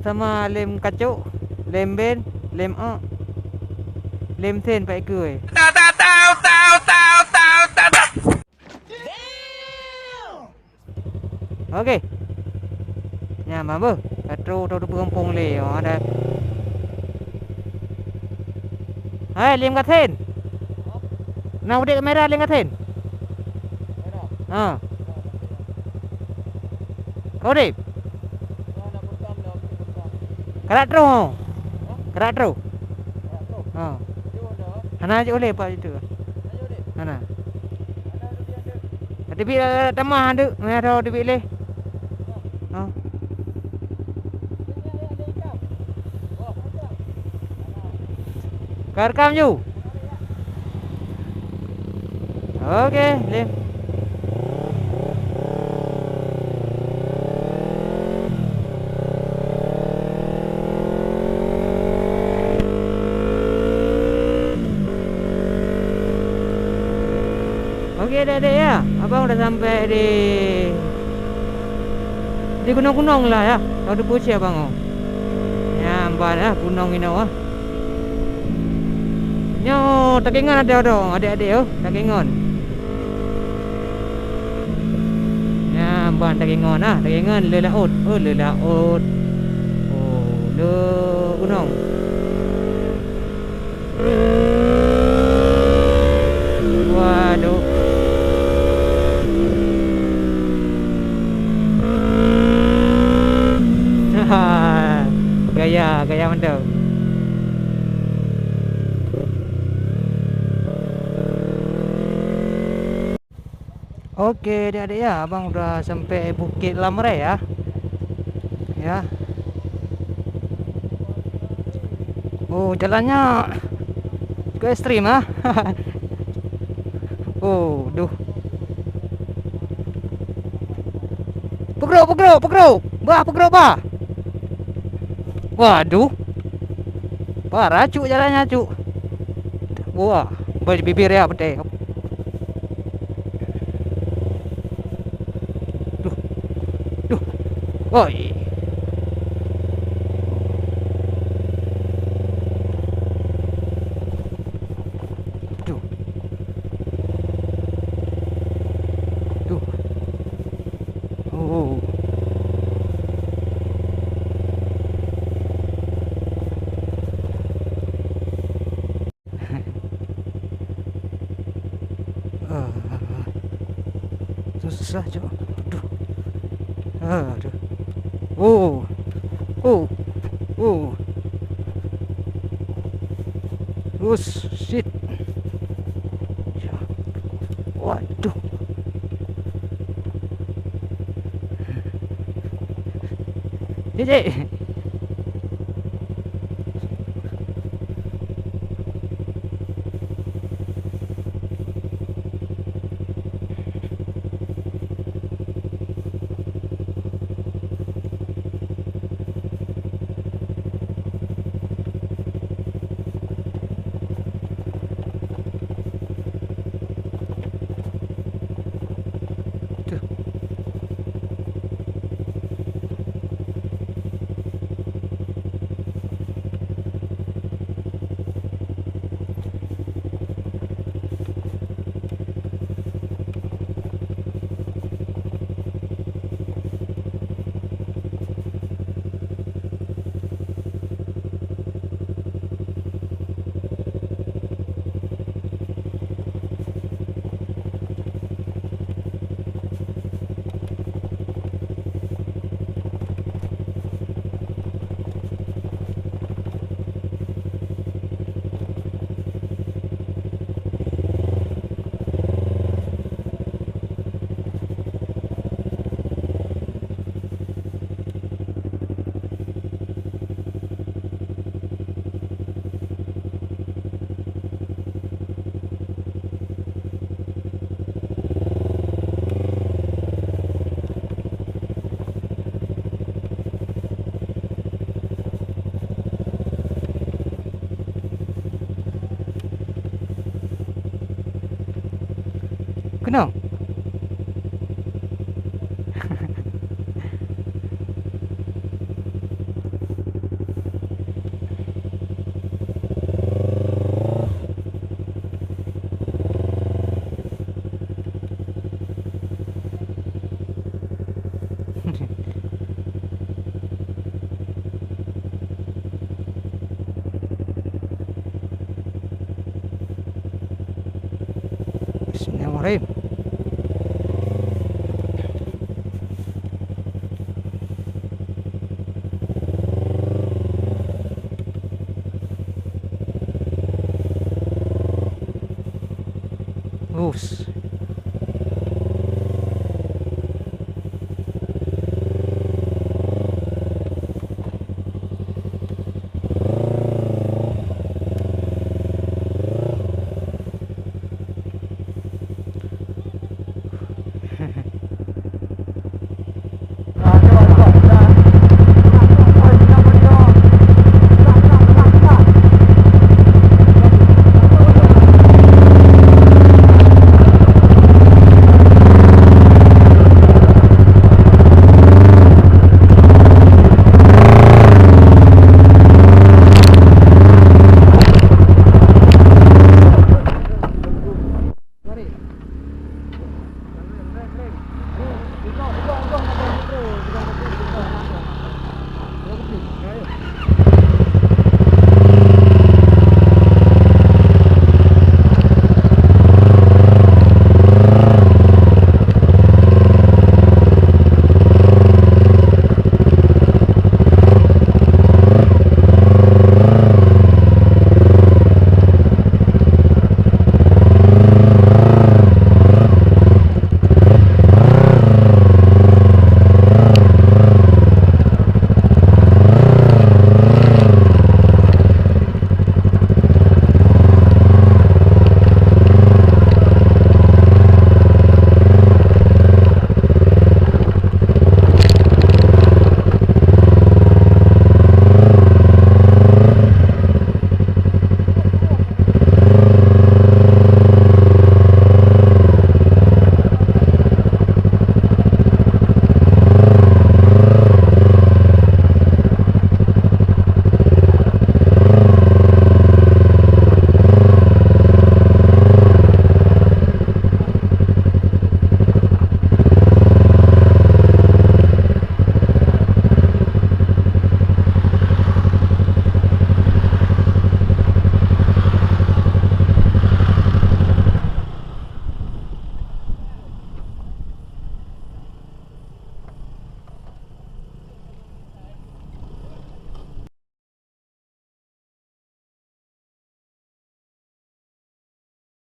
sama lem kacuk, lem ben, lem A, lem sen pak ekor. Okey. Nya mama, katro tu perempong le ada. Hai, lem kat sen. Nak udik kamera lem kat sen. Ha. Kau dip. Kerak tro. Kerak tro. Ha. Ana je oleh pak itu. Ana. Ada bi tamah ada. Mai ada di bi le. Ha. Rekam you. Okey, lem. Okey dah ya. Abang dah sampai di gunung-gunung lah ya. Tahu di Puci abang. Ya, amban ya gunung ini ah. Nyo, takingan ada dong, adik-adik oh, takingan. Ya, amban takingan ah, takingan le laut. Oh, le laut. Oh, le gunung. Waduh. Gaya mantap. Okey adik-adik ya, abang udah sampai Bukit Lamre ya. Ya. Oh, jalannya ke ekstrim ah. Oh, duh. Pegrok. Bah, pegrok bah. Waduh. Parah cuk jalannya cuk. Wah, bibir ya betul. Duh. Oi. Duh. Oh. Susah cuk. Aduh. Oh. Oh shit. Waduh. Cik. Kenal? Bismillahirrahmanirrahim. Us.